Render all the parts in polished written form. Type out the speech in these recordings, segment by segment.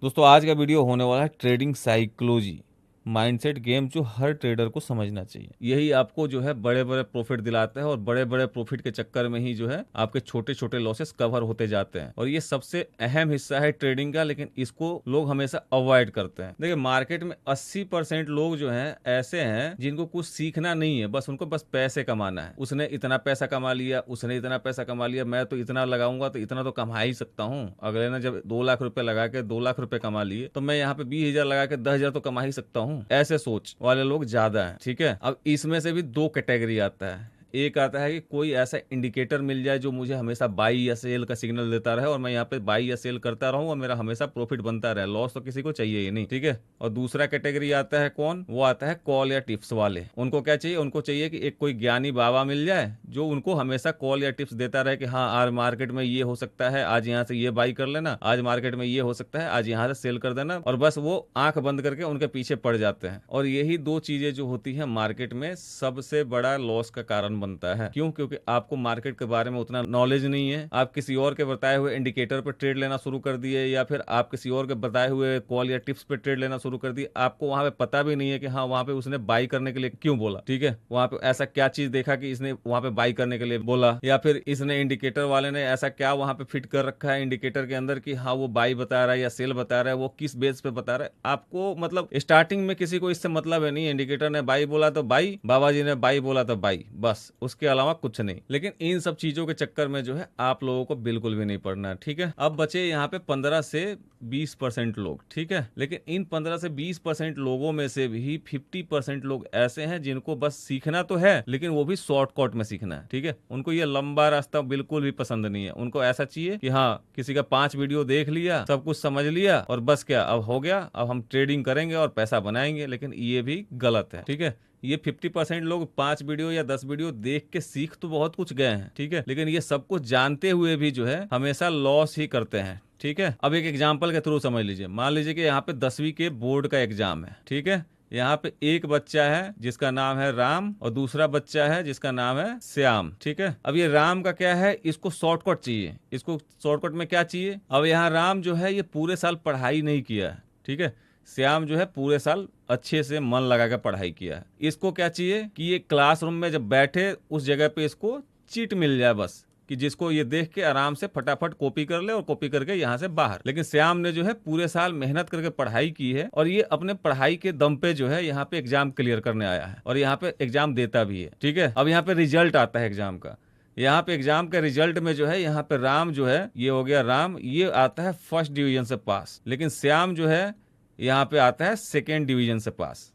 दोस्तों आज का वीडियो होने वाला है ट्रेडिंग साइकोलॉजी माइंडसेट गेम जो हर ट्रेडर को समझना चाहिए। यही आपको जो है बड़े बड़े प्रॉफिट दिलाता है और बड़े बड़े प्रॉफिट के चक्कर में ही जो है आपके छोटे छोटे लॉसेस कवर होते जाते हैं और ये सबसे अहम हिस्सा है ट्रेडिंग का, लेकिन इसको लोग हमेशा अवॉइड करते हैं। देखिए मार्केट में 80% लोग जो हैं ऐसे हैं जिनको कुछ सीखना नहीं है, बस उनको बस पैसे कमाना है। उसने इतना पैसा कमा लिया, उसने इतना पैसा कमा लिया, मैं तो इतना लगाऊंगा तो इतना तो कमा ही सकता हूँ। अगले ने जब 2 लाख रुपए लगा के 2 लाख रुपए कमा लिए तो मैं यहाँ पे 20,000 लगा के 10,000 तो कमा ही सकता हूँ। ऐसे सोच वाले लोग ज्यादा हैं। ठीक है, अब इसमें से भी दो कैटेगरी आता है। एक आता है कि कोई ऐसा इंडिकेटर मिल जाए जो मुझे हमेशा बाई या सेल का सिग्नल देता रहे और मैं यहाँ पे बाई या सेल करता रहूं और मेरा हमेशा प्रॉफिट बनता रहे, लॉस तो किसी को चाहिए ही नहीं। ठीक है, और दूसरा कैटेगरी आता है कौन, वो आता है कॉल या टिप्स वाले। उनको क्या चाहिए, उनको चाहिए कि एक कोई ज्ञानी बाबा मिल जाए जो उनको हमेशा कॉल या टिप्स देता रहे कि हाँ आज मार्केट में ये हो सकता है, आज यहाँ से ये बाई कर लेना, आज मार्केट में ये हो सकता है, आज यहाँ से सेल कर देना, और बस वो आंख बंद करके उनके पीछे पड़ जाते हैं। और यही दो चीजें जो होती है मार्केट में सबसे बड़ा लॉस का कारण बनता है। क्यों? क्योंकि आपको मार्केट के बारे में उतना नॉलेज नहीं है। आप किसी और के बताए हुए इंडिकेटर पर ट्रेड लेना शुरू कर दिए या फिर आप किसी और के बताए हुए कॉल या टिप्स पे ट्रेड लेना शुरू कर दिए। आपको वहां पे पता भी नहीं है कि हाँ वहां पे उसने बाई करने के लिए क्यों बोला। ठीक है, वहां पे ऐसा क्या चीज देखा कि इसने वहां पे बाई करने के लिए बोला, या फिर इसने इंडिकेटर वाले ने ऐसा क्या वहां पे फिट कर रखा है इंडिकेटर के अंदर कि हाँ वो बाई बता रहा है या सेल बता रहा है, वो किस बेस पे बता रहा है। आपको मतलब स्टार्टिंग में किसी को इससे मतलब है नहीं, इंडिकेटर ने बाई बोला तो बाई, बाबा जी ने बाई बोला तो बाई, बस उसके अलावा कुछ नहीं। लेकिन इन सब चीजों के चक्कर में जो है आप लोगों को बिल्कुल भी नहीं पड़ना है। ठीक है, अब बचे यहाँ पे 15 से 20% लोग। ठीक है, लेकिन इन 15 से 20% लोगों में से भी 50% लोग ऐसे हैं जिनको बस सीखना तो है लेकिन वो भी शॉर्टकट में सीखना है। ठीक है, उनको ये लंबा रास्ता बिल्कुल भी पसंद नहीं है। उनको ऐसा चाहिए कि हाँ किसी का 5 वीडियो देख लिया, सब कुछ समझ लिया और बस क्या अब हो गया, अब हम ट्रेडिंग करेंगे और पैसा बनाएंगे। लेकिन ये भी गलत है। ठीक है, ये 50% लोग 5 वीडियो या 10 वीडियो देख के सीख तो बहुत कुछ गए हैं। ठीक है, लेकिन ये सब कुछ जानते हुए भी जो है हमेशा लॉस ही करते हैं। ठीक है, अब एक एग्जांपल के थ्रू समझ लीजिए। मान लीजिए कि यहाँ पे 10वीं के बोर्ड का एग्जाम है। ठीक है, यहाँ पे एक बच्चा है जिसका नाम है राम और दूसरा बच्चा है जिसका नाम है श्याम। ठीक है, अब ये राम का क्या है, इसको शॉर्टकट चाहिए। इसको शॉर्टकट में क्या चाहिए, अब यहाँ राम जो है ये पूरे साल पढ़ाई नहीं किया है। ठीक है, श्याम जो है पूरे साल अच्छे से मन लगा कर पढ़ाई किया है। इसको क्या चाहिए कि ये क्लासरूम में जब बैठे उस जगह पे इसको चीट मिल जाए, बस कि जिसको ये देख के आराम से फटाफट कॉपी कर ले और कॉपी करके यहाँ से बाहर। लेकिन श्याम ने जो है पूरे साल मेहनत करके पढ़ाई की है और ये अपने पढ़ाई के दम पे जो है यहाँ पे एग्जाम क्लियर करने आया है और यहाँ पे एग्जाम देता भी है। ठीक है, अब यहाँ पे रिजल्ट आता है एग्जाम का। यहाँ पे एग्जाम के रिजल्ट में जो है यहाँ पे राम जो है, ये हो गया राम, ये आता है फर्स्ट डिवीजन से पास। लेकिन श्याम जो है यहाँ पे आता है सेकेंड डिवीजन से पास।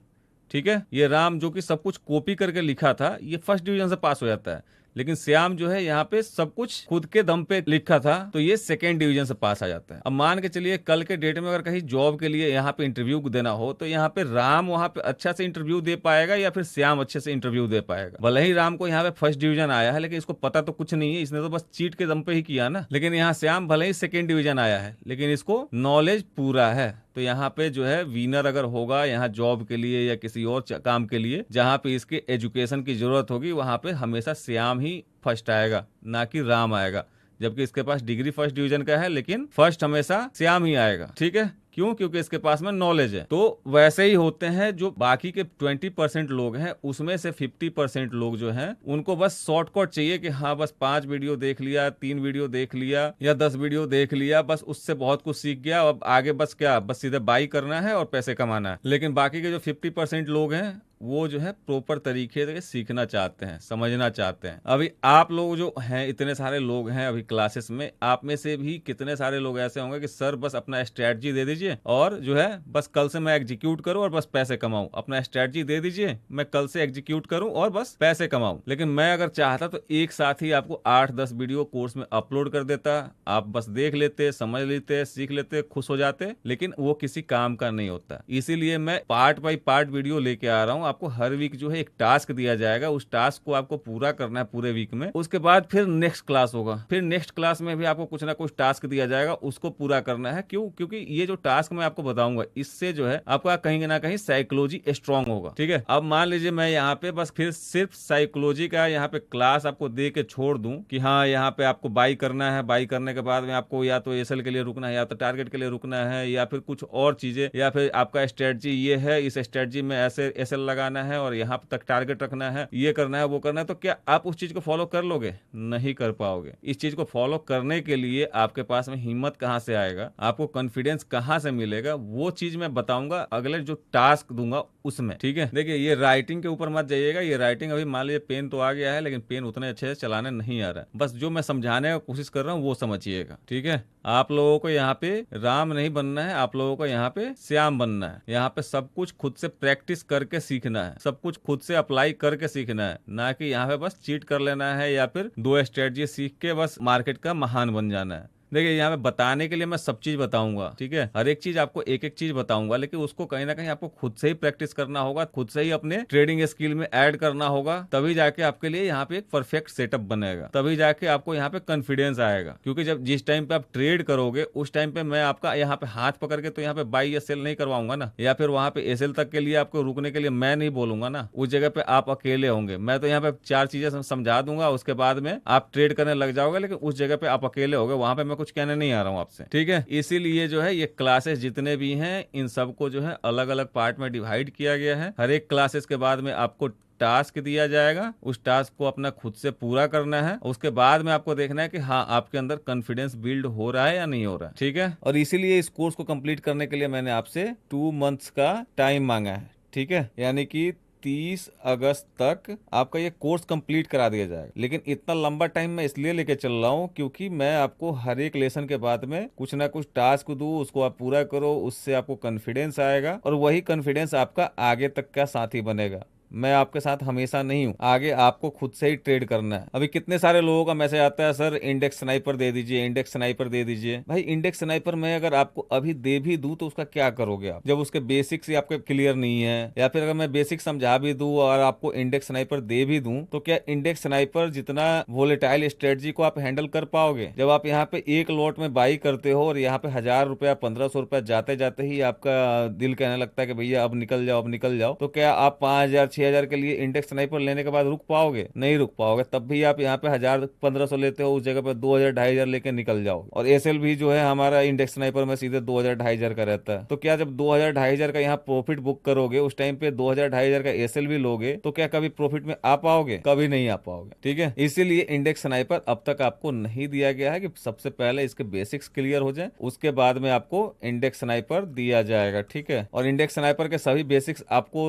ठीक है, ये राम जो कि सब कुछ कॉपी करके लिखा था ये फर्स्ट डिवीजन से पास हो जाता है, लेकिन श्याम जो है यहाँ पे सब कुछ खुद के दम पे लिखा था तो ये सेकेंड डिवीजन से पास आ जाता है। अब मान के चलिए कल के डेट में अगर कहीं जॉब के लिए यहाँ पे इंटरव्यू देना हो तो यहाँ पे राम वहाँ पे अच्छा से इंटरव्यू दे पाएगा या फिर श्याम अच्छे से इंटरव्यू दे पाएगा। भले ही राम को यहाँ पे फर्स्ट डिवीजन आया है लेकिन इसको पता तो कुछ नहीं है, इसने तो बस चीट के दम पे ही किया ना। लेकिन यहाँ श्याम भले ही सेकेंड डिवीजन आया है लेकिन इसको नॉलेज पूरा है। तो यहाँ पे जो है विनर अगर होगा यहाँ जॉब के लिए या किसी और काम के लिए जहाँ पे इसके एजुकेशन की जरूरत होगी वहां पे हमेशा श्याम ही फर्स्ट आएगा, ना कि राम आएगा। जबकि इसके पास डिग्री फर्स्ट डिवीजन का है लेकिन फर्स्ट हमेशा श्याम ही आएगा। ठीक है, क्यों? क्योंकि इसके पास में नॉलेज है। तो वैसे ही होते हैं जो बाकी के 20% लोग हैं उसमें से 50% लोग जो हैं उनको बस शॉर्टकट चाहिए कि हाँ बस 5 वीडियो देख लिया, 3 वीडियो देख लिया या 10 वीडियो देख लिया, बस उससे बहुत कुछ सीख गया, अब आगे बस क्या, बस सीधे बाई करना है और पैसे कमाना है। लेकिन बाकी के जो 50% लोग हैं वो जो है प्रॉपर तरीके से सीखना चाहते हैं, समझना चाहते हैं। अभी आप लोग जो हैं इतने सारे लोग हैं अभी क्लासेस में, आप में से भी कितने सारे लोग ऐसे होंगे कि सर बस अपना स्ट्रेटजी दे दीजिए और जो है बस कल से मैं एग्जीक्यूट करूं और बस पैसे कमाऊं। अपना स्ट्रेटजी दे दीजिए, मैं कल से एग्जीक्यूट करूं और बस पैसे कमाऊं। लेकिन मैं अगर चाहता तो एक साथ ही आपको 8-10 वीडियो कोर्स में अपलोड कर देता, आप बस देख लेते, समझ लेते, सीख लेते, खुश हो जाते। लेकिन वो किसी काम का नहीं होता, इसीलिए मैं पार्ट बाई पार्ट वीडियो लेके आ रहा हूँ आपको हर वीक जो है एक टास्क दिया जाएगा, उस टास्क को आपको पूरा करना है पूरे वीक में। उसके बाद फिर नेक्स्ट क्लास होगा, फिर नेक्स्ट क्लास में भी आपको कुछ ना कुछ टास्क दिया जाएगा, उसको पूरा करना है। क्यों? क्योंकि ये जो टास्क मैं आपको बताऊंगा इससे जो है आपका कहीं ना कहीं साइकोलॉजी स्ट्रांग होगा। ठीक है, अब मान लीजिए मैं यहाँ पे बस फिर सिर्फ साइकोलॉजी का यहाँ पे क्लास आपको दे के छोड़ दूं कि हाँ यहाँ पे आपको बाई करना है, बाई करने के बाद में आपको या तो एसएल के लिए रुकना है, या तो टारगेट के लिए रुकना है, या फिर कुछ और चीजें, या फिर आपका स्ट्रेटजी ये है, इस स्ट्रेटजी में ऐसे एसएल लगाना है और यहाँ तक टारगेट रखना है, ये करना है, वो करना है, तो क्या आप उस चीज को फॉलो कर लोगे? नहीं कर पाओगे। इस चीज को फॉलो करने के लिए आपके पास में हिम्मत कहां से आएगा, आपको कॉन्फिडेंस कहां से मिलेगा, वो चीज मैं बताऊंगा अगले जो टास्क दूंगा उसमें। ठीक है, देखिए ये राइटिंग के ऊपर मत जाइएगा। ये राइटिंग अभी मान लीजिए पेन तो आ गया है, लेकिन पेन उतने अच्छे से चलाने नहीं आ रहा है। बस जो मैं समझाने का कोशिश कर रहा हूँ वो समझिएगा। ठीक है, आप लोगों को यहाँ पे राम नहीं बनना है, आप लोगों को यहाँ पे श्याम बनना है। यहाँ पे सब कुछ खुद से प्रैक्टिस करके सीखना है, सब कुछ खुद से अप्लाई करके सीखना है, ना कि यहाँ पे बस चीट कर लेना है या फिर दो स्ट्रेटजी सीख के बस मार्केट का महान बन जाना है। देखिए यहाँ पे बताने के लिए मैं सब चीज बताऊंगा। ठीक है, हर एक चीज आपको एक एक चीज बताऊंगा, लेकिन उसको कहीं ना कहीं आपको खुद से ही प्रैक्टिस करना होगा, खुद से ही अपने ट्रेडिंग स्किल में ऐड करना होगा, तभी जाके आपके लिए यहाँ पे एक परफेक्ट सेटअप बनेगा, तभी जाके आपको यहाँ पे कॉन्फिडेंस आएगा। क्योंकि जब जिस टाइम पे आप ट्रेड करोगे उस टाइम पे मैं आपका यहाँ पे हाथ पकड़ के तो यहाँ पे बाई या सेल नहीं करवाऊंगा ना, या फिर वहां पे एसएल तक के लिए आपको रुकने के लिए मैं नहीं बोलूंगा ना। उस जगह पे आप अकेले होंगे, मैं तो यहाँ पे चार चीजें समझा दूंगा, उसके बाद में आप ट्रेड करने लग जाओगे, लेकिन उस जगह पे आप अकेले होगे, वहां पे मैं कुछ कहने नहीं आ रहा हूँ आपसे। ठीक है, इसीलिए जो है ये क्लासेस जितने भी हैं इन सबको जो है अलग अलग पार्ट में डिवाइड किया गया है। हर एक क्लासेस के बाद में आपको टास्क दिया जाएगा, उस टास्क को अपना खुद से पूरा करना है। उसके बाद में आपको देखना है कि हाँ आपके अंदर कॉन्फिडेंस बिल्ड हो रहा है या नहीं हो रहा है। ठीक है, और इसीलिए इस कोर्स को कंप्लीट करने के लिए मैंने आपसे 2 मंथ्स का टाइम मांगा है। ठीक है, यानी कि 30 अगस्त तक आपका ये कोर्स कंप्लीट करा दिया जाएगा। लेकिन इतना लंबा टाइम मैं इसलिए लेके चल रहा हूँ क्योंकि मैं आपको हर एक लेसन के बाद में कुछ ना कुछ टास्क दूं, उसको आप पूरा करो, उससे आपको कॉन्फिडेंस आएगा और वही कॉन्फिडेंस आपका आगे तक का साथी बनेगा। मैं आपके साथ हमेशा नहीं हूँ, आगे आपको खुद से ही ट्रेड करना है। अभी कितने सारे लोगों का मैसेज आता है, सर इंडेक्स स्नाइपर दे दीजिए, इंडेक्स स्नाइपर दे दीजिए। भाई इंडेक्स स्नाइपर मैं अगर आपको अभी दे भी दूं तो उसका क्या करोगे आप, जब उसके बेसिक्स ही आपके क्लियर नहीं है, या फिर अगर मैं बेसिक समझा भी दूं और आपको इंडेक्स स्नाइपर दे भी दूं तो क्या इंडेक्स स्नाइपर जितना वोलेटाइल स्ट्रेटजी को आप हैंडल कर पाओगे? जब आप यहाँ पे एक लॉट में बाई करते हो और यहाँ पे 1000 रुपया 1500 रुपया जाते जाते ही आपका दिल कहने लगता है कि भैया अब निकल जाओ, अब निकल जाओ, तो क्या आप 5000 6000 के लिए इंडेक्स स्नाइपर लेने के बाद रुक पाओगे? नहीं रुक पाओगे। तब भी आप यहाँ पे 1000 1500 लेते हो, उस जगह पे 2000 2500 लेके निकल जाओ। और एसएल भी जो है हमारा इंडेक्स स्नाइपर में सीधे 2000 2500 का रहता है। तो क्या जब 2000 2500 का यहाँ प्रॉफिट बुक करोगे उस टाइम पे 2000 2500 का एसएल भी लोगे तो क्या कभी प्रॉफिट में आ पाओगे? कभी नहीं आ पाओगे। ठीक है, इसीलिए इंडेक्स स्नाइपर अब तक आपको नहीं दिया गया है कि सबसे पहले इसके बेसिक्स क्लियर हो जाए, उसके बाद में आपको इंडेक्स स्नाइपर दिया जाएगा। ठीक है, और इंडेक्स स्नाइपर के सभी बेसिक्स आपको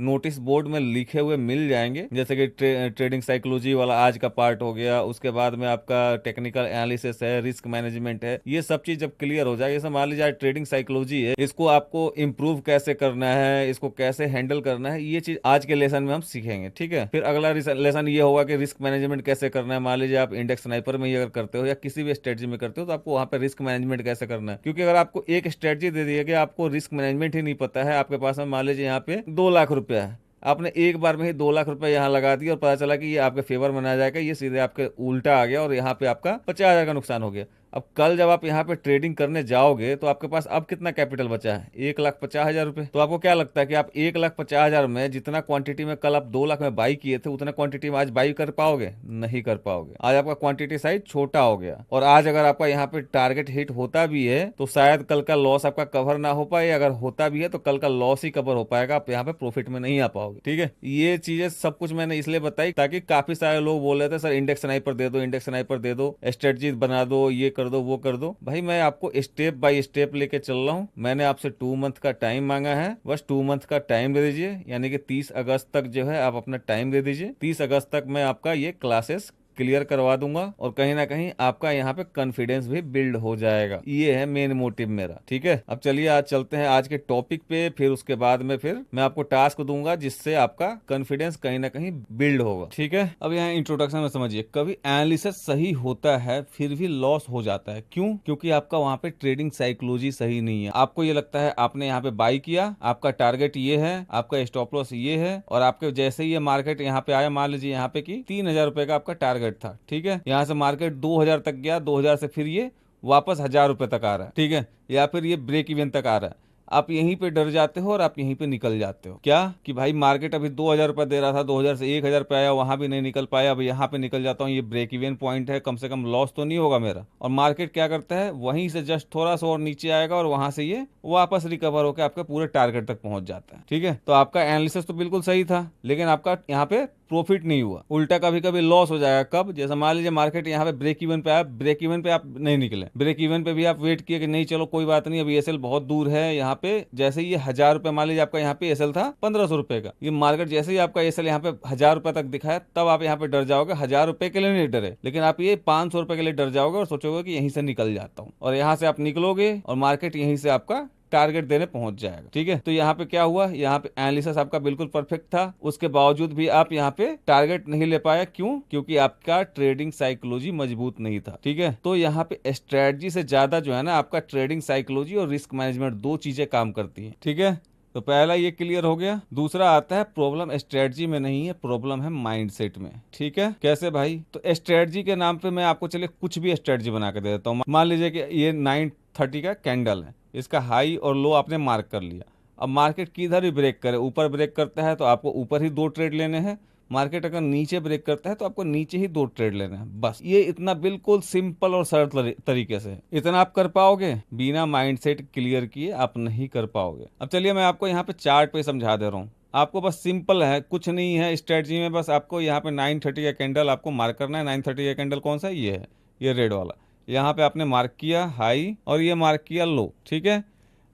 नोटिस बोर्ड में लिखे हुए मिल जाएंगे, जैसे कि ट्रेडिंग साइकोलॉजी वाला आज का पार्ट हो गया, उसके बाद में आपका टेक्निकल एनालिसिस है, रिस्क मैनेजमेंट है। ये सब चीज जब क्लियर हो जाएगी, जैसे मान लीजिए ट्रेडिंग साइकोलॉजी है, इसको आपको इम्प्रूव कैसे करना है, इसको कैसे हैंडल करना है, ये चीज आज के लेसन में हम सीखेंगे। ठीक है, फिर अगला लेसन ये होगा कि रिस्क मैनेजमेंट कैसे करना है। मान लीजिए आप इंडेक्स स्नाइपर में ही अगर करते हो या किसी भी स्ट्रेटजी में करते हो तो आपको वहां पे रिस्क मैनेजमेंट कैसे करना है, क्योंकि अगर आपको एक स्ट्रेटजी दे दी है कि आपको रिस्क मैनेजमेंट ही नहीं पता है, आपके पास में मान लीजिए यहाँ पे 2 लाख रुपया है, आपने एक बार में ही 2 लाख रुपए यहाँ लगा दिया और पता चला कि ये आपके फेवर में ना जाएगा, ये सीधे आपके उल्टा आ गया और यहाँ पे आपका 50,000 का नुकसान हो गया। अब कल जब आप यहाँ पे ट्रेडिंग करने जाओगे तो आपके पास अब कितना कैपिटल बचा है? 1,50,000 रुपए। तो आपको क्या लगता है कि आप 1,50,000 में जितना क्वांटिटी में कल आप 2 लाख में बाई किए थे उतना क्वांटिटी में आज बाई कर पाओगे? नहीं कर पाओगे। आज आपका क्वांटिटी साइज छोटा हो गया और आज अगर आपका यहाँ पे टारगेट हिट होता भी है तो शायद कल का लॉस आपका कवर ना हो पाए, अगर होता भी है तो कल का लॉस ही कवर हो पाएगा, आप यहाँ पे प्रॉफिट में नहीं आ पाओगे। ठीक है, ये चीजें सब कुछ मैंने इसलिए बताई ताकि काफी सारे लोग बोल रहे थे सर इंडेक्स स्नाइपर दे दो, इंडेक्स स्नाइपर दे दो, स्ट्रेटजी बना दो, ये कर दो, वो कर दो। भाई मैं आपको स्टेप बाय स्टेप लेके चल रहा हूँ। मैंने आपसे 2 मंथ का टाइम मांगा है, बस 2 मंथ का टाइम दे दीजिए, यानी कि 30 अगस्त तक जो है आप अपना टाइम दे दीजिए। 30 अगस्त तक मैं आपका ये क्लासेस क्लियर करवा दूंगा और कहीं ना कहीं आपका यहाँ पे कॉन्फिडेंस भी बिल्ड हो जाएगा। ये है मेन मोटिव मेरा। ठीक है, अब चलिए आज चलते हैं आज के टॉपिक पे, फिर उसके बाद में फिर मैं आपको टास्क दूंगा जिससे आपका कॉन्फिडेंस कहीं ना कहीं बिल्ड होगा। ठीक है, अब यहाँ इंट्रोडक्शन में समझिए, कभी एनालिसिस सही होता है फिर भी लॉस हो जाता है। क्यों? क्योंकि आपका वहां पे ट्रेडिंग साइकोलॉजी सही नहीं है। आपको ये लगता है आपने यहाँ पे बाई किया, आपका टारगेट ये है, आपका स्टॉप लॉस ये है, और आपके जैसे ही ये मार्केट यहाँ पे आया, मान लीजिए यहाँ पे की 3,000 रुपए का आपका टारगेट था। ठीक है, यहाँ से मार्केट 2,000 तक गया, 2,000 से फिर ये वापस 1,000 रुपए तक आ रहा है। ठीक है, या फिर ये ब्रेक इवन तक आ रहा है। आप यहीं पे डर जाते हो और आप यहीं पे निकल जाते हो। क्या कि भाई मार्केट अभी 2,000 रुपए दे रहा था, 2,000 से 1,000 पे आया, वहां भी नहीं निकल पाया, अब यहाँ पे निकल जाता हूँ, ये ब्रेक इवन पॉइंट है, कम से कम लॉस तो नहीं होगा मेरा। और मार्केट क्या करता है, वहीं से जस्ट थोड़ा सा और नीचे आएगा और वहां से ये वापस रिकवर होकर आपके पूरे टारगेट तक पहुंच जाता है। ठीक है, तो आपका एनालिसिस तो बिल्कुल सही था, लेकिन आपका यहाँ पे प्रॉफिट नहीं हुआ, उल्टा कभी कभी लॉस हो जाएगा। कब? जैसे मान लीजिए मार्केट यहाँ पे ब्रेक इवन पे आया, ब्रेक इवन पे आप नहीं निकले, ब्रेक इवन पे भी आप वेट किए कि नहीं चलो कोई बात नहीं, अभी एसएल बहुत दूर है यहाँ पे। जैसे ये 1,000 रुपए, मान लीजिए आपका यहाँ पे एसएल था 1,500 रुपए का, ये मार्केट जैसे ही आपका एसएल यहाँ पे 1,000 रुपए तक दिखाया, तब आप यहाँ पे डर जाओगे। 1,000 रुपए के लिए नहीं डरे, लेकिन आप ये 500 रुपए के लिए डर जाओगे और सोचोगे कि यहीं से निकल जाता हूँ, और यहाँ से आप निकलोगे और मार्केट यहीं से आपका टारगेट देने पहुंच जाएगा। ठीक है, तो यहाँ पे क्या हुआ, यहाँ पे एनालिसिस आपका बिल्कुल परफेक्ट था, उसके बावजूद भी आप यहाँ पे टारगेट नहीं ले पाया। क्यों? क्योंकि आपका ट्रेडिंग साइकोलॉजी मजबूत नहीं था। ठीक है, तो यहाँ पे स्ट्रेटजी से ज्यादा जो है ना, आपका ट्रेडिंग साइकोलॉजी और रिस्क मैनेजमेंट, दो चीजें काम करती है। ठीक है, तो पहला ये क्लियर हो गया। दूसरा आता है, प्रॉब्लम स्ट्रेटजी में नहीं है, प्रॉब्लम है माइंडसेट में। ठीक है, कैसे भाई? तो स्ट्रेटजी के नाम पे मैं आपको चलिए कुछ भी स्ट्रेटजी बना के दे देता हूँ। मान लीजिए कि ये 930 का कैंडल है, इसका हाई और लो आपने मार्क कर लिया। अब मार्केट किधर भी ब्रेक करे, ऊपर ब्रेक करता है तो आपको ऊपर ही 2 ट्रेड लेने हैं, मार्केट अगर नीचे ब्रेक करता है तो आपको नीचे ही 2 ट्रेड लेना है, बस। ये इतना बिल्कुल सिंपल और सरल तरीके से, इतना आप कर पाओगे? बिना माइंडसेट क्लियर किए आप नहीं कर पाओगे। अब चलिए मैं आपको यहाँ पे चार्ट पे समझा दे रहा हूँ, आपको बस सिंपल है, कुछ नहीं है स्ट्रेटजी में, बस आपको यहाँ पे 930 का कैंडल आपको मार्क करना है। 930 का कैंडल कौन सा है? ये है, ये रेड वाला। यहाँ पे आपने मार्क किया हाई और ये मार्क किया लो। ठीक है,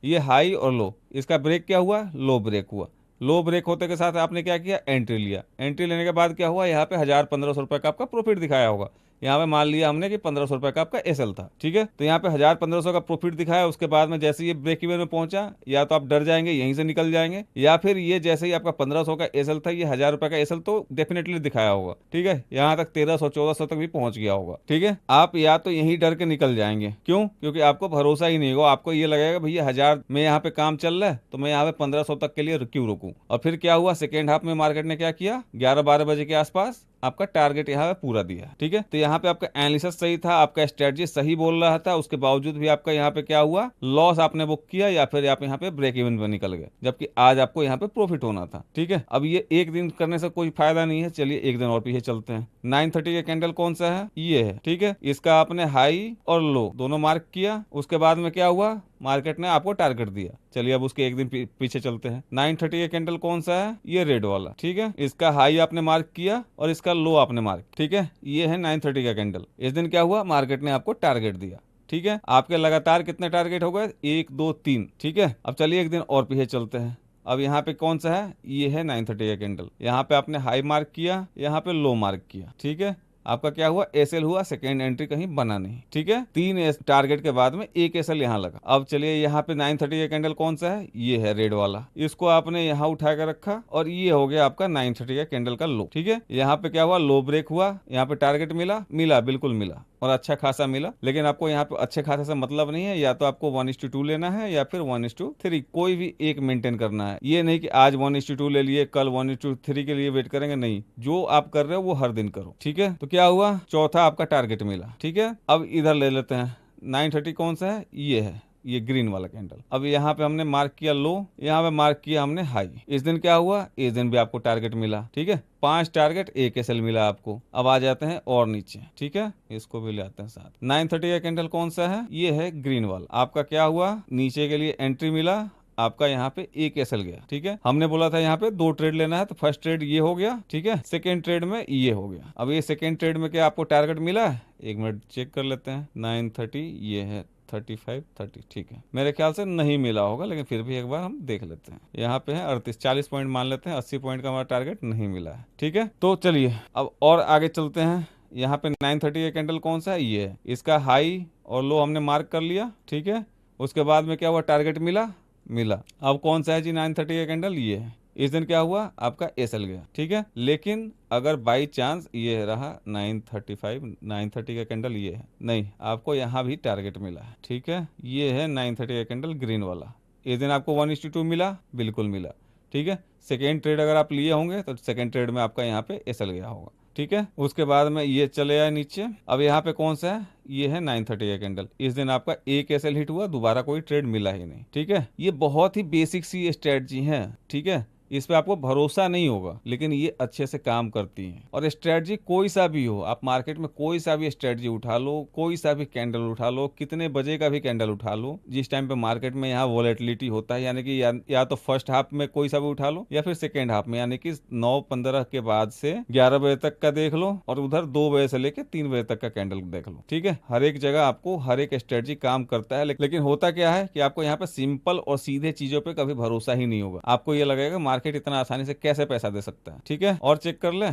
ये हाई और लो, इसका ब्रेक क्या हुआ? लो ब्रेक हुआ। लो ब्रेक होते के साथ आपने क्या किया? एंट्री लिया। एंट्री लेने के बाद क्या हुआ? यहाँ पे 1,000-1,500 रुपए का आपका प्रॉफिट दिखाया होगा। यहाँ पे मान लिया हमने कि 1,500 रुपए का आपका एसएल था। ठीक है, तो यहाँ पे 1,000-1,500 का प्रॉफिट दिखाया। उसके बाद में जैसे ये ब्रेक इवन में पहुंचा, या तो आप डर जाएंगे यहीं से निकल जाएंगे, या फिर ये जैसे ही आपका 1,500 का एसएल था, ये 1,000 रुपए का एसएल तो डेफिनेटली दिखाया होगा। ठीक है, यहाँ तक 1,300-1,400 तक भी पहुंच गया होगा। ठीक है, आप या तो यहीं डर के निकल जाएंगे। क्यों? क्योंकि आपको भरोसा ही नहीं होगा, आपको ये लगेगा भैया 1,000 में यहाँ पे काम चल रहा है तो मैं यहाँ पे 1,500 तक के लिए क्यों रुकूं। और फिर क्या हुआ? सेकेंड हाफ में मार्केट ने क्या किया? 11-12 बजे के आसपास आपका टारगेट यहाँ पे पूरा दिया। ठीक है, तो यहाँ पे आपका एनालिसिस सही था, आपका स्ट्रेटजी सही बोल रहा था, उसके बावजूद भी आपका यहाँ पे क्या हुआ? लॉस आपने बुक किया, या फिर आप यहाँ पे ब्रेक इवन पे निकल गए, जबकि आज आपको यहाँ पे प्रॉफिट होना था। ठीक है, अब ये एक दिन करने से कोई फायदा नहीं है। चलिए एक दिन और पीछे चलते हैं। 930 का कैंडल कौन सा है? ये है। ठीक है, इसका आपने हाई और लो दोनों मार्क किया। उसके बाद में क्या हुआ? मार्केट ने आपको टारगेट दिया। चलिए अब उसके एक दिन पीछे चलते हैं। 930 का कैंडल कौन सा है? ये रेड वाला। ठीक है, इसका हाई आपने मार्क किया और इसका लो आपने मार्क। ठीक है, ये है 930 का कैंडल। इस दिन क्या हुआ? मार्केट ने आपको टारगेट दिया। ठीक है, आपके लगातार कितने टारगेट हो गए? 1 2 3। ठीक है, अब चलिए एक दिन और पीछे चलते हैं। अब यहाँ पे कौन सा है? ये है 930 का कैंडल। यहाँ पे आपने हाई मार्क किया, यहाँ पे लो मार्क किया। ठीक है, आपका क्या हुआ? एसएल हुआ, सेकेंड एंट्री कहीं बना नहीं। ठीक है, 3 टारगेट के बाद में 1 एसएल यहाँ लगा। अब चलिए यहाँ पे 930 का कैंडल कौन सा है? ये है रेड वाला। इसको आपने यहाँ उठा कर रखा और ये हो गया आपका 930 का कैंडल का लो। ठीक है, यहाँ पे क्या हुआ? लो ब्रेक हुआ, यहाँ पे टारगेट मिला, बिल्कुल मिला और अच्छा खासा मिला। लेकिन आपको यहाँ पे अच्छे खासे से मतलब नहीं है, या तो आपको 1:2 लेना है या फिर 1:3, कोई भी एक मेंटेन करना है। ये नहीं कि आज 1:2 ले लिए, कल 1:3 के लिए वेट करेंगे, नहीं, जो आप कर रहे हो वो हर दिन करो। ठीक है, तो क्या हुआ? चौथा आपका टारगेट मिला। ठीक है, अब इधर ले लेते हैं। 930 कौन सा है? ये है, ये ग्रीन वाला कैंडल। अब यहाँ पे हमने मार्क किया लो, यहाँ पे मार्क किया हमने हाई। इस दिन क्या हुआ? इस दिन भी आपको टारगेट मिला। ठीक है, 5 टारगेट 1 एसएल मिला आपको। अब आ जाते हैं और नीचे। ठीक है, इसको भी ले आते हैं साथ। 930 का कैंडल कौन सा है? ये है ग्रीन वाला। आपका क्या हुआ? नीचे के लिए एंट्री मिला, आपका यहाँ पे 1 एसएल गया। ठीक है, हमने बोला था यहाँ पे 2 ट्रेड लेना है, तो फर्स्ट ट्रेड ये हो गया। ठीक है, सेकेंड ट्रेड में ये हो गया। अब ये सेकेंड ट्रेड में क्या आपको टारगेट मिला है? 1 मिनट चेक कर लेते हैं। 930, ये है 35 30। ठीक है, मेरे ख्याल से नहीं मिला होगा, लेकिन फिर भी एक बार हम देख लेते हैं। यहाँ पे है 38, 40 पॉइंट मान लेते हैं। 80 पॉइंट का हमारा टारगेट नहीं मिला है। ठीक है, तो चलिए अब और आगे चलते हैं। यहाँ पे 930 का कैंडल कौन सा है, ये है। इसका हाई और लो हमने मार्क कर लिया, ठीक है। उसके बाद में क्या हुआ, टारगेट मिला, मिला। अब कौन सा है जी 930 का कैंडल, ये है। इस दिन क्या हुआ, आपका एसएल गया, ठीक है। लेकिन अगर बाई चांस ये रहा 935, 930 का कैंडल ये है, नहीं, आपको यहाँ भी टारगेट मिला है, ठीक है। ये है 930 का कैंडल ग्रीन वाला। इस दिन आपको 1:2 मिला, बिल्कुल मिला, ठीक है। सेकेंड ट्रेड अगर आप लिए होंगे तो सेकेंड ट्रेड में आपका यहाँ पे एसएल गया होगा, ठीक है। उसके बाद में ये चले आए नीचे। अब यहाँ पे कौन सा है, ये है 930 का कैंडल। इस दिन आपका एक एसएल हिट हुआ, दोबारा कोई ट्रेड मिला ही नहीं, ठीक है। ये बहुत ही बेसिक सी स्ट्रेटजी है, ठीक है। इस पे आपको भरोसा नहीं होगा, लेकिन ये अच्छे से काम करती हैं। और स्ट्रेटजी कोई सा भी हो, आप मार्केट में कोई सा भी स्ट्रेटजी उठा लो, कोई सा भी कैंडल उठा लो, कितने बजे का भी कैंडल उठा लो, जिस टाइम पे मार्केट में यहाँ वॉलेटिलिटी होता है, यानी कि या तो फर्स्ट हाफ में कोई सा भी उठा लो, या फिर सेकेंड हाफ में, यानी कि 9:15 के बाद से 11 बजे तक का देख लो, और उधर 2 बजे से लेके 3 बजे तक का कैंडल देख लो, ठीक है। हर एक जगह आपको हर एक स्ट्रेटजी काम करता है, लेकिन होता क्या है कि आपको यहाँ पे सिंपल और सीधे चीजों पे कभी भरोसा ही नहीं होगा। आपको ये लगेगा मार्केट इतना आसानी से कैसे पैसा दे सकता है, ठीक है। और चेक कर ले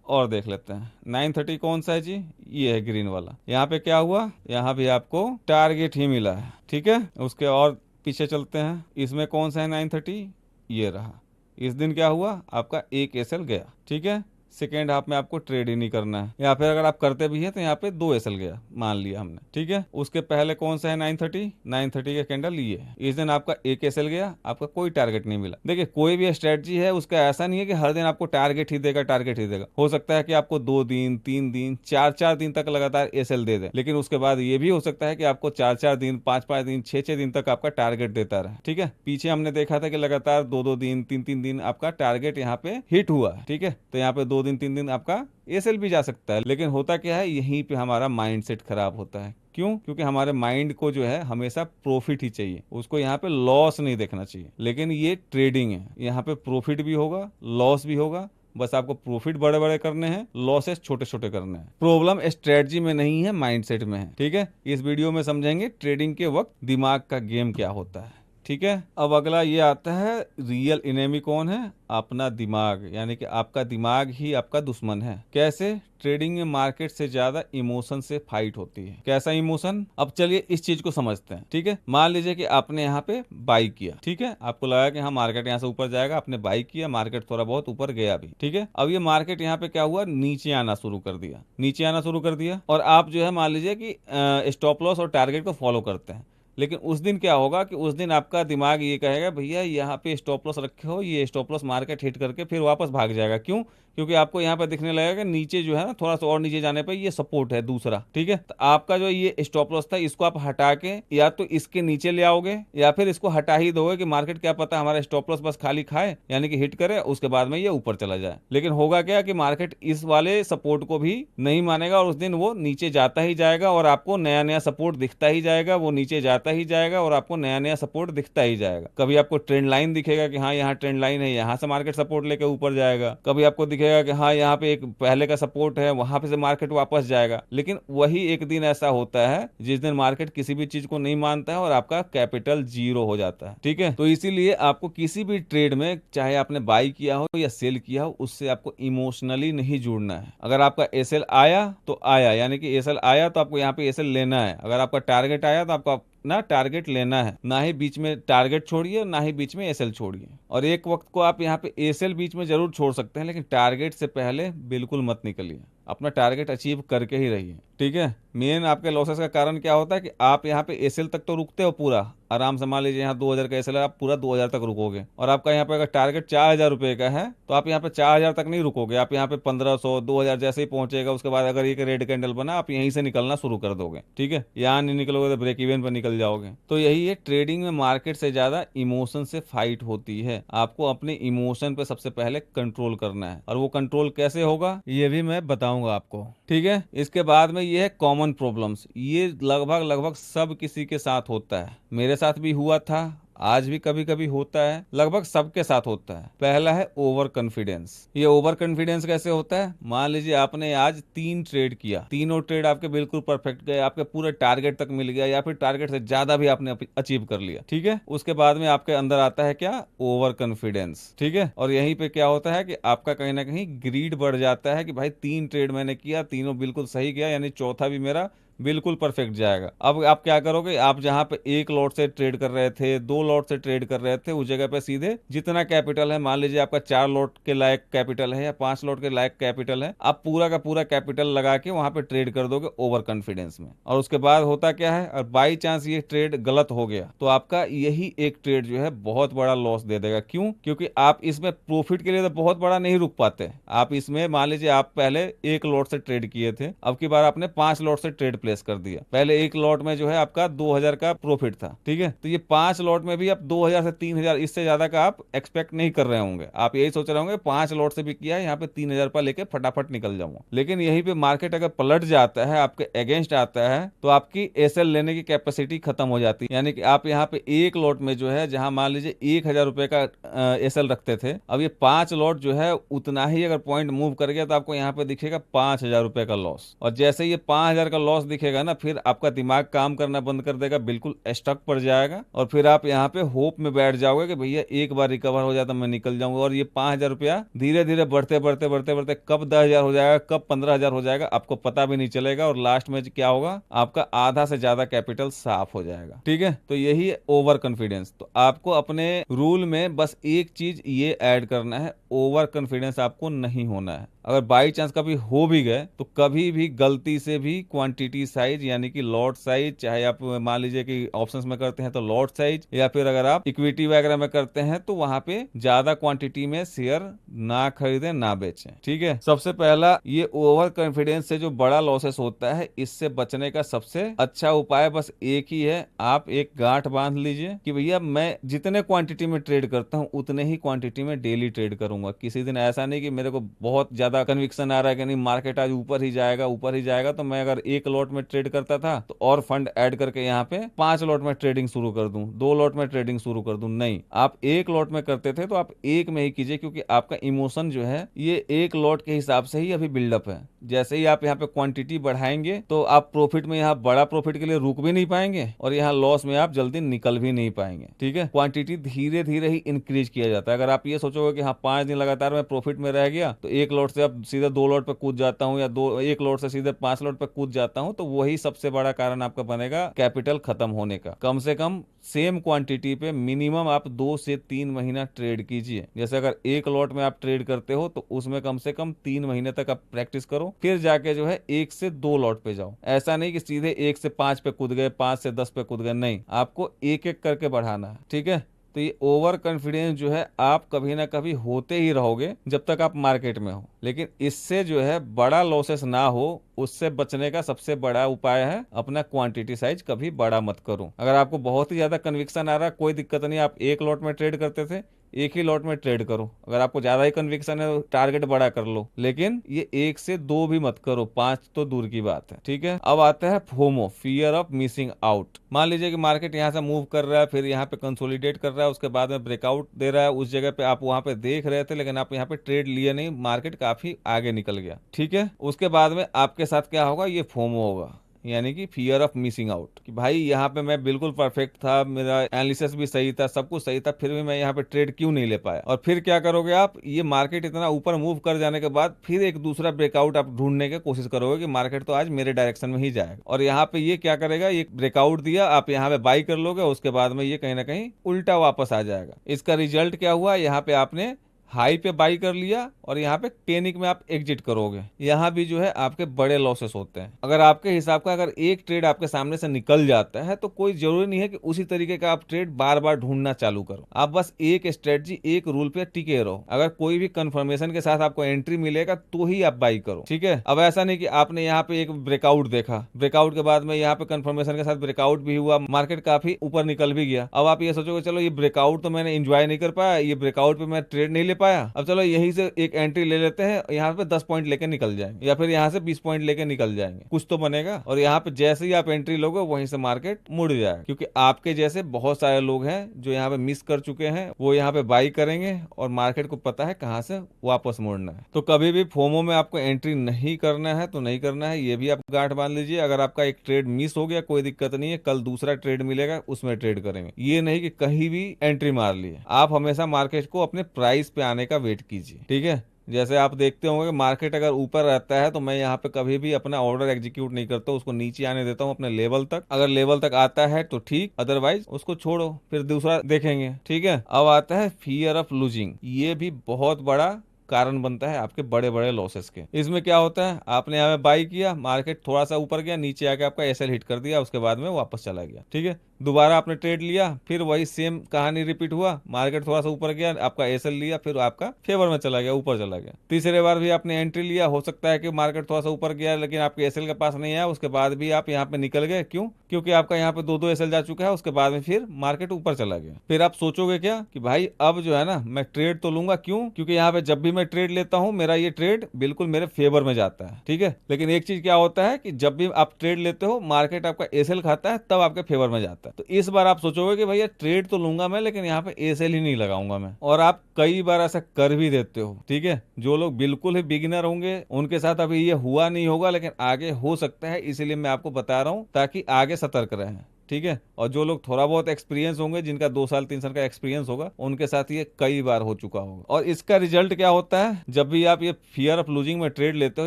और देख लेते हैं 930 कौन सा है जी, ये है ग्रीन वाला। यहाँ पे क्या हुआ, यहाँ भी आपको टारगेट ही मिला है, ठीक है। उसके और पीछे चलते हैं, इसमें कौन सा है 930, ये रहा। इस दिन क्या हुआ, आपका एक एसएल गया, ठीक है। सेकेंड हाफ में आपको ट्रेड ही नहीं करना है, या फिर अगर आप करते भी हैं तो यहाँ पे 2 एसएल गया, मान लिया हमने, ठीक है। उसके पहले कौन सा है 930 का कैंडल, ये है। इस दिन आपका एक एसएल गया, आपका कोई टारगेट नहीं मिला। देखिए कोई भी स्ट्रेटजी है उसका ऐसा नहीं है कि हर दिन आपको टारगेट ही देगा, टारगेट ही देगा। हो सकता है कि आपको 2 दिन, 3 दिन, 4 दिन तक लगातार एसएल दे दे, लेकिन उसके बाद ये भी हो सकता है कि आपको 4 दिन, 5 दिन, 6 दिन तक आपका टारगेट देता रहे, ठीक है। पीछे हमने देखा था कि लगातार 2 दिन, 3 दिन आपका टारगेट यहाँ पे हिट हुआ, ठीक है। तो यहाँ पे 2 दिन, 3 दिन आपका एसएल भी जा सकता है, लेकिन होता क्या है, यहीं पे हमारा माइंडसेट खराब होता है। क्यों, क्योंकि हमारे माइंड को जो है हमेशा प्रॉफिट ही चाहिए, उसको यहाँ पे लॉस नहीं देखना चाहिए। लेकिन ये ट्रेडिंग है, यहाँ पे प्रॉफिट भी होगा, लॉस भी होगा, बस आपको प्रॉफिट बड़े बड़े करने हैं, लॉसेस छोटे छोटे करने हैं। प्रॉब्लम स्ट्रेटजी में नहीं है, माइंडसेट में है, ठीक है। इस वीडियो में समझेंगे ट्रेडिंग के वक्त दिमाग का गेम क्या होता है, ठीक है। अब अगला ये आता है, रियल इनेमी कौन है, अपना दिमाग, यानी कि आपका दिमाग ही आपका दुश्मन है। कैसे, ट्रेडिंग में मार्केट से ज्यादा इमोशन से फाइट होती है। कैसा इमोशन, अब चलिए इस चीज को समझते हैं, ठीक है। मान लीजिए कि आपने यहाँ पे बाई किया, ठीक है। आपको लगा कि हाँ मार्केट यहाँ से ऊपर जाएगा, आपने बाई किया, मार्केट थोड़ा बहुत ऊपर गया भी, ठीक है। अब ये मार्केट यहाँ पे क्या हुआ, नीचे आना शुरू कर दिया, नीचे आना शुरू कर दिया, और आप जो है मान लीजिए कि स्टॉप लॉस और टारगेट को फॉलो करते हैं। लेकिन उस दिन क्या होगा कि उस दिन आपका दिमाग ये कहेगा भैया यहाँ पे स्टॉप लॉस रखे हो, ये स्टॉप लॉस मार्केट हिट करके फिर वापस भाग जाएगा। क्यों, क्योंकि आपको यहाँ पे दिखने लगेगा कि नीचे जो है ना, थोड़ा सा और नीचे जाने पे ये सपोर्ट है दूसरा, ठीक है। तो आपका जो ये स्टॉप लॉस था, इसको आप हटा के या तो इसके नीचे ले आओगे, या फिर इसको हटा ही दोगे कि मार्केट क्या पता हमारा स्टॉप लॉस बस खाली खाए, यानी कि हिट करे, उसके बाद में ये ऊपर चला जाए। लेकिन होगा क्या कि मार्केट इस वाले सपोर्ट को भी नहीं मानेगा, और उस दिन वो नीचे जाता ही जाएगा, और आपको नया नया सपोर्ट दिखता ही जाएगा, वो नीचे जाता ही जाएगा, और आपको नया नया सपोर्ट दिखता ही जाएगा। कभी आपको ट्रेंड लाइन दिखेगा कि हाँ यहाँ ट्रेंड लाइन है, यहाँ से मार्केट सपोर्ट लेके ऊपर जाएगा। कभी आपको दिखेगा कि हाँ यहाँ पे एक पहले का सपोर्ट है, वहां पे से मार्केट वापस जाएगा। लेकिन वही एक दिन ऐसा होता है जिस दिन मार्केट किसी भी चीज को नहीं मानता है और आपका कैपिटल 0 हो जाता है, ठीक है। तो इसीलिए आपको किसी भी ट्रेड में, चाहे आपने बाई किया हो या सेल किया हो, उससे आपको इमोशनली नहीं जुड़ना है। अगर आपका एसएल आया तो आया, यानी कि एसएल आया तो आपको यहाँ पे एसएल लेना है। अगर आपका टारगेट आया तो आपको ना टारगेट लेना है, ना ही बीच में टारगेट छोड़िए, ना ही बीच में एसएल छोड़िए। और एक वक्त को आप यहाँ पे एसएल बीच में जरूर छोड़ सकते हैं, लेकिन टारगेट से पहले बिल्कुल मत निकलिए, अपना टारगेट अचीव करके ही रहिए, ठीक है। मेन आपके लॉसेस का कारण क्या होता है कि आप यहाँ पे एसएल तक तो रुकते हो पूरा आराम से, मान लीजिए यहाँ 2000 का एसएल है, आप पूरा 2000 तक रुकोगे, और आपका यहाँ पे अगर टारगेट 4000 रुपए का है तो आप यहाँ पे 4000 तक नहीं रुकोगे, आप यहाँ पे 1500, 2000 जैसे ही पहुंचेगा, उसके बाद अगर एक रेड कैंडल बना, आप यहीं से निकलना शुरू कर दोगे, ठीक है। यहाँ नहीं निकलोगे तो ब्रेक इवन पर निकल जाओगे। तो यही है, ट्रेडिंग में मार्केट से ज्यादा इमोशन से फाइट होती है। आपको अपने इमोशन पे सबसे पहले कंट्रोल करना है, और वो कंट्रोल कैसे होगा ये भी मैं बताऊंगा आपको, ठीक है। इसके बाद में ये है कॉमन प्रॉब्लम्स। ये लगभग सब किसी के साथ होता है, मेरे साथ भी हुआ था, आज भी कभी कभी होता है, लगभग सबके साथ होता है। पहला है ओवर कॉन्फिडेंस। ये ओवर कॉन्फिडेंस कैसे होता है? मान लीजिए आपने आज 3 ट्रेड किया, तीनों ट्रेड आपके बिल्कुल परफेक्ट गए, आपके पूरे टारगेट तक मिल गया या फिर टारगेट से ज्यादा भी आपने अचीव कर लिया, ठीक है। उसके बाद में आपके अंदर आता है क्या? ओवर कॉन्फिडेंस, ठीक है। और यहीं पे क्या होता है कि आपका कहीं ना कहीं ग्रीड बढ़ जाता है कि भाई 3 ट्रेड मैंने किया, तीनों बिल्कुल सही गया, यानी चौथा भी मेरा बिल्कुल परफेक्ट जाएगा। अब आप क्या करोगे? आप जहां पे 1 लॉट से ट्रेड कर रहे थे, 2 लॉट से ट्रेड कर रहे थे, उस जगह पे सीधे जितना कैपिटल है, मान लीजिए आपका 4 लॉट के लायक कैपिटल है या 5 लॉट के लायक कैपिटल है, आप पूरा का पूरा कैपिटल लगा के वहां पे ट्रेड कर दोगे ओवर कॉन्फिडेंस में। और उसके बाद होता क्या है, और बाई चांस ये ट्रेड गलत हो गया तो आपका यही एक ट्रेड जो है बहुत बड़ा लॉस दे देगा। क्यों? क्योंकि आप इसमें प्रॉफिट के लिए तो बहुत बड़ा नहीं रुक पाते। आप इसमें मान लीजिए आप पहले 1 लॉट से ट्रेड किए थे, अब की बार आपने 5 लॉट से ट्रेड प्लेस कर दिया। पहले 1 लॉट में जो है आपका 2000 का प्रॉफिट था, ठीक है। तो ये 5 लॉट में भी आप 2000 से 3000, इससे ज्यादा का आप एक्सपेक्ट नहीं कर रहे होंगे। आप यही सोच रहे होंगे 5 लॉट से भी किया है, यहाँ पे 3000 रुपया लेके फटाफट निकल जाऊंगा। लेकिन यहीं पे मार्केट अगर पलट जाता है, आपके अगेंस्ट आता है, तो आपकी एसएल लेने की कैपेसिटी खत्म हो जाती है। यानी कि आप यहाँ पे 1 लॉट में जो है, जहां मान लीजिए 1000 रुपए का एसएल रखते थे, अब ये 5 लॉट जो है उतना ही अगर पॉइंट मूव कर गया तो आपको यहाँ पे दिखेगा 5000 रुपए का लॉस। और जैसे ये 5000 का लॉस दिखेगा ना, फिर आपका दिमाग काम करना बंद कर देगा, बिल्कुल स्टक पड़ जाएगा। और फिर आप यहाँ पे होप में बैठ जाओगे कि भैया एक बार रिकवर हो जाता मैं निकल जाऊंगा। और ये 5000 रुपया धीरे धीरे बढ़ते बढ़ते बढ़ते बढ़ते कब 10,000 हो जाएगा, कब 15,000 हो जाएगा, आपको पता भी नहीं चलेगा। और लास्ट में क्या होगा, आपका आधा से ज्यादा कैपिटल साफ हो जाएगा, ठीक है। तो यही है ओवर कॉन्फिडेंस। तो आपको अपने रूल में बस एक चीज ये ऐड करना है, ओवर कॉन्फिडेंस आपको नहीं होना है। अगर बाई चांस कभी हो भी गए तो कभी भी गलती से भी क्वांटिटी साइज यानी कि लॉट साइज, चाहे आप मान लीजिए कि ऑप्शंस में करते हैं तो लॉट साइज, या फिर अगर आप इक्विटी वगैरह में करते हैं तो वहां पे ज्यादा क्वांटिटी में शेयर ना खरीदें ना बेचें, ठीक है। सबसे पहला ये ओवर कॉन्फिडेंस से जो बड़ा लॉसेस होता है, इससे बचने का सबसे अच्छा उपाय बस एक ही है। आप एक गांठ बांध लीजिए कि भैया मैं जितने क्वांटिटी में ट्रेड करता हूं उतने ही क्वांटिटी में डेली ट्रेड करूंगा। किसी दिन ऐसा नहीं कि मेरे को बहुत ज्यादा कन्विक्शन आ रहा है कि नहीं मार्केट आज ऊपर ही जाएगा ऊपर ही जाएगा, तो मैं अगर 1 लॉट में ट्रेड करता था तो और फंड ऐड करके यहाँ पे 5 लॉट में ट्रेडिंग शुरू कर दूं, 2 लॉट में ट्रेडिंग शुरू कर दूं। नहीं, आप 1 लॉट में करते थे तो आप एक में ही कीजिए, क्योंकि आपका इमोशन जो है ये 1 लॉट के हिसाब से ही अभी बिल्डअप है। जैसे ही आप यहाँ पे क्वांटिटी बढ़ाएंगे तो आप प्रॉफिट में, यहाँ बड़ा प्रॉफिट के लिए रुक भी नहीं पाएंगे और यहाँ लॉस में आप जल्दी निकल भी नहीं पाएंगे, ठीक है। क्वांटिटी धीरे धीरे ही इंक्रीज किया जाता है। अगर आप ये सोचोगे कि हाँ 5 दिन लगातार मैं प्रॉफिट में रह गया तो 1 लॉट से अब सीधे 2 लॉट पे कूद जाता हूँ, या 1 लॉट से सीधे 5 लॉट पे कूद जाता हूँ, तो वही सबसे बड़ा कारण आपका बनेगा कैपिटल खत्म होने का। कम से कम सेम क्वांटिटी पे मिनिमम आप 2 से 3 महीना ट्रेड कीजिए। जैसे अगर 1 लॉट में आप ट्रेड करते हो तो उसमें कम से कम 3 महीने तक आप प्रैक्टिस करो, फिर जाके जो है 1 से 2 लॉट पे जाओ। ऐसा नहीं कि सीधे 1 से 5 पे कूद गए, 5 से 10 पे कूद गए, नहीं, आपको एक एक करके बढ़ाना है, ठीक है। तो ये ओवर कॉन्फिडेंस जो है आप कभी ना कभी होते ही रहोगे जब तक आप मार्केट में हो। लेकिन इससे जो है बड़ा लॉसेस ना हो, उससे बचने का सबसे बड़ा उपाय है अपना क्वांटिटी साइज कभी बड़ा मत करो। अगर आपको बहुत ही ज्यादा कन्विक्शन आ रहा है, कोई दिक्कत नहीं, आप 1 लॉट में ट्रेड करते थे, एक ही लॉट में ट्रेड करो। अगर आपको ज्यादा ही कन्विक्शन है तो टारगेट बड़ा कर लो, लेकिन ये 1 से 2 भी मत करो, 5 तो दूर की बात है, ठीक है। अब आता है FOMO, fear of missing out. मान लीजिए कि मार्केट यहाँ से मूव कर रहा है, फिर यहाँ पे कंसोलिडेट कर रहा है, उसके बाद में ब्रेकआउट दे रहा है, उस जगह पे आप वहां पे देख रहे थे लेकिन आप यहाँ पे ट्रेड लिए नहीं, मार्केट काफी आगे निकल गया, ठीक है। उसके बाद में आपके साथ क्या होगा, ये फोमो होगा, यानी कि फियर ऑफ मिसिंग आउट, कि भाई यहाँ पे मैं बिल्कुल परफेक्ट था, मेरा एनालिसिस भी सही था, सब कुछ सही था, फिर भी मैं यहाँ पे ट्रेड क्यों नहीं ले पाया। और फिर क्या करोगे आप, ये मार्केट इतना ऊपर मूव कर जाने के बाद फिर एक दूसरा ब्रेकआउट आप ढूंढने की कोशिश करोगे कि मार्केट तो आज मेरे डायरेक्शन में ही जाएगा। और यहाँ पे ये क्या करेगा, ये ब्रेकआउट दिया, आप यहाँ पे बाई कर लोगे, उसके बाद में ये कहीं ना कहीं उल्टा वापस आ जाएगा। इसका रिजल्ट क्या हुआ, यहाँ पे आपने हाई पे बाई कर लिया और यहाँ पे पैनिक में आप एग्जिट करोगे, यहाँ भी जो है आपके बड़े लॉसेस होते हैं। अगर आपके हिसाब का अगर एक ट्रेड आपके सामने से निकल जाता है तो कोई जरूरी नहीं है कि उसी तरीके का आप ट्रेड बार बार ढूंढना चालू करो, आप बस एक स्ट्रेटजी एक रूल पे टिके रहो। अगर कोई भी कंफर्मेशन के साथ आपको एंट्री मिलेगा तो ही आप बाई करो, ठीक है। अब ऐसा नहीं कि आपने यहाँ पे एक ब्रेकआउट देखा, ब्रेकआउट के बाद में यहाँ पे कंफर्मेशन के साथ ब्रेकआउट भी हुआ, मार्केट काफी ऊपर निकल भी गया, अब आप ये सोचोगे चलो ये ब्रेकआउट तो मैंने एंजॉय नहीं कर पाया, ये ब्रेकआउट पे मैं ट्रेड नहीं ले पाया, अब चलो यही से एक एंट्री ले लेते हैं, यहाँ पे 10 पॉइंट लेके निकल जाएंगे या फिर यहाँ से 20 पॉइंट लेके निकल जाएंगे, कुछ तो बनेगा। और यहाँ पे जैसे ही आप एंट्री लोगे वहीं से मार्केट मुड़ जाएगा, क्योंकि आपके जैसे बहुत सारे लोग हैं जो यहाँ पे मिस कर चुके हैं, वो यहाँ पे बाई करेंगे और मार्केट को पता है कहाँ से वापस मुड़ना है। तो कभी भी फोमो में आपको एंट्री नहीं करना है तो नहीं करना है, ये भी आप गांठ बांध लीजिए। अगर आपका एक ट्रेड मिस हो गया कोई दिक्कत नहीं है, कल दूसरा ट्रेड मिलेगा उसमें ट्रेड करेंगे। ये नहीं कि कहीं भी एंट्री मार लिए। आप हमेशा मार्केट को अपने प्राइस पे आने का वेट कीजिए, ठीक है। जैसे आप देखते होंगे कि मार्केट अगर ऊपर रहता है तो मैं यहाँ पे कभी भी अपना ऑर्डर एग्जीक्यूट नहीं करता, उसको नीचे आने देता हूँ अपने लेवल तक। अगर लेवल तक आता है तो ठीक, अदरवाइज उसको छोड़ो, फिर दूसरा देखेंगे, ठीक है। अब आता है फियर ऑफ लूजिंग। ये भी बहुत बड़ा कारण बनता है आपके बड़े बड़े लॉसेस के। इसमें क्या होता है, आपने यहाँ पे बाई किया, मार्केट थोड़ा सा ऊपर गया, नीचे आके आपका एसएल हिट कर दिया, उसके बाद में वापस चला गया, ठीक है। दोबारा आपने ट्रेड लिया, फिर वही सेम कहानी रिपीट हुआ, मार्केट थोड़ा सा ऊपर गया, आपका एसएल लिया, फिर आपका फेवर में चला गया, ऊपर चला गया। तीसरे बार भी आपने एंट्री लिया, हो सकता है कि मार्केट थोड़ा सा ऊपर गया लेकिन आपके एसएल के पास नहीं आया, उसके बाद भी आप यहाँ पे निकल गए। क्यों? क्योंकि आपका यहाँ पे दो एसएल जा चुका है, उसके बाद में फिर मार्केट ऊपर चला गया। फिर आप सोचोगे क्या कि भाई अब जो है ना मैं ट्रेड तो लूंगा, क्यों? क्योंकि यहाँ पे जब भी मैं ट्रेड लेता हूँ मेरा ये ट्रेड बिल्कुल मेरे फेवर में जाता है, ठीक है। लेकिन एक चीज क्या होता है कि जब भी आप ट्रेड लेते हो मार्केट आपका एसएल खाता है, तब आपके फेवर में जाता है। तो इस बार आप सोचोगे कि भैया ट्रेड तो लूंगा मैं, लेकिन यहाँ पे एसएल ही नहीं लगाऊंगा मैं, और आप कई बार ऐसा कर भी देते हो, ठीक है। जो लोग बिल्कुल ही बिगिनर होंगे उनके साथ अभी ये हुआ नहीं होगा, लेकिन आगे हो सकता है, इसीलिए मैं आपको बता रहा हूं ताकि आगे सतर्क रहें, ठीक है। और जो लोग थोड़ा बहुत एक्सपीरियंस होंगे, जिनका 2 साल 3 साल का एक्सपीरियंस होगा, उनके साथ ये कई बार हो चुका होगा। और इसका रिजल्ट क्या होता है, जब भी आप ये फियर ऑफ लूजिंग में ट्रेड लेते हो,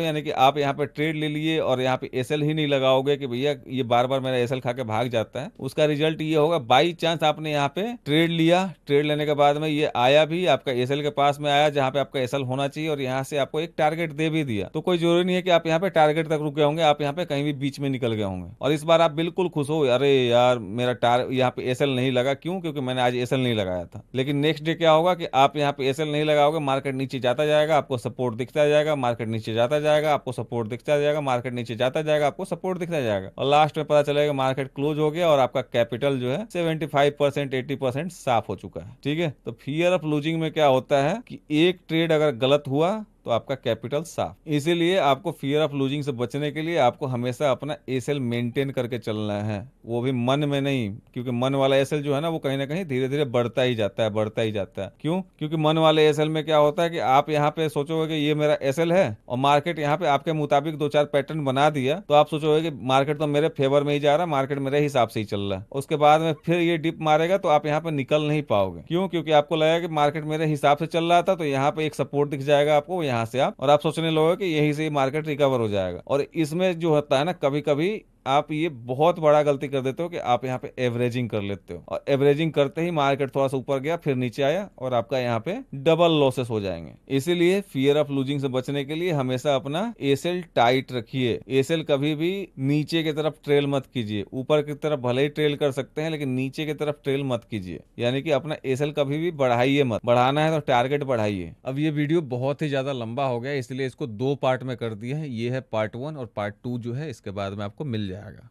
यानी कि आप यहाँ पे ट्रेड ले लिए और यहाँ पे एसएल ही नहीं लगाओगे कि भैया ये बार बार मेरा एसएल खा के भाग जाता है, उसका रिजल्ट ये होगा, बाई चांस आपने यहाँ पे ट्रेड लिया, ट्रेड लेने के बाद में ये आया भी आपका एसएल के पास में आया जहां पे आपका एसएल होना चाहिए, और यहाँ से आपको एक टारगेट दे भी दिया, तो कोई जरूरी नहीं है कि आप यहाँ पे टारगेट तक रुके होंगे, आप यहाँ पे कहीं भी बीच में निकल गए होंगे। और इस बार आप बिल्कुल खुश हो, अरे यार मेरा यहाँ पे एसएल नहीं लगा, क्यों? क्योंकि मैंने आज एसएल नहीं लगाया था। लेकिन नेक्स्ट डे क्या होगा कि आप यहाँ पे एसएल नहीं लगाओगे, मार्केट नीचे जाता जाएगा, आपको सपोर्ट दिखता जाएगा, मार्केट नीचे जाता जाएगा, आपको सपोर्ट दिखता जाएगा, मार्केट नीचे जाता जाएगा, आपको सपोर्ट दिखता जाएगा, और लास्ट में पता चलेगा मार्केट क्लोज हो गया और आपका कैपिटल जो है 75% 80% साफ हो चुका है, ठीक है। तो फियर ऑफ लूजिंग में क्या होता है कि एक ट्रेड अगर गलत हुआ तो आपका कैपिटल साफ। इसीलिए आपको फियर ऑफ लूजिंग से बचने के लिए आपको हमेशा अपना एसएल मेंटेन करके चलना है, वो भी मन में नहीं, क्योंकि मन वाला एसएल जो है ना वो कहीं ना कहीं धीरे धीरे बढ़ता ही जाता है, बढ़ता ही जाता है। क्यों? क्योंकि मन वाले एसएल में क्या होता है कि आप यहाँ पे सोचोगे कि ये मेरा एसएल है, और मार्केट यहाँ पे आपके मुताबिक 2-4 पैटर्न बना दिया, तो आप सोचोगे कि मार्केट तो मेरे फेवर में ही जा रहा है, मार्केट मेरे हिसाब से ही चल रहा है। उसके बाद में फिर ये डिप मारेगा तो आप यहाँ पे निकल नहीं पाओगे। क्यों? क्योंकि आपको लगेगा कि मार्केट मेरे हिसाब से चल रहा था, तो यहाँ पे एक सपोर्ट दिख जाएगा आपको यहाँ से आप, और आप सोचने लगोगे कि यहीं से मार्केट रिकवर हो जाएगा। और इसमें जो होता है ना, कभी कभी आप ये बहुत बड़ा गलती कर देते हो कि आप यहाँ पे एवरेजिंग कर लेते हो, और एवरेजिंग करते ही मार्केट थोड़ा सा ऊपर गया फिर नीचे आया और आपका यहाँ पे डबल लॉसेस हो जाएंगे। इसीलिए फियर ऑफ लूजिंग से बचने के लिए हमेशा अपना एसएल टाइट रखिए। एसएल कभी भी नीचे की तरफ ट्रेल मत कीजिए, ऊपर की तरफ भले ही ट्रेल कर सकते हैं लेकिन नीचे की तरफ ट्रेल मत कीजिए, यानी कि अपना एसएल कभी भी बढ़ाइए मत, बढ़ाना है तो टारगेट बढ़ाइए। अब ये वीडियो बहुत ही ज्यादा लंबा हो गया, इसलिए इसको 2 पार्ट में कर दिया है। ये है पार्ट 1 और पार्ट 2 जो है इसके बाद में आपको मिल जाएगा।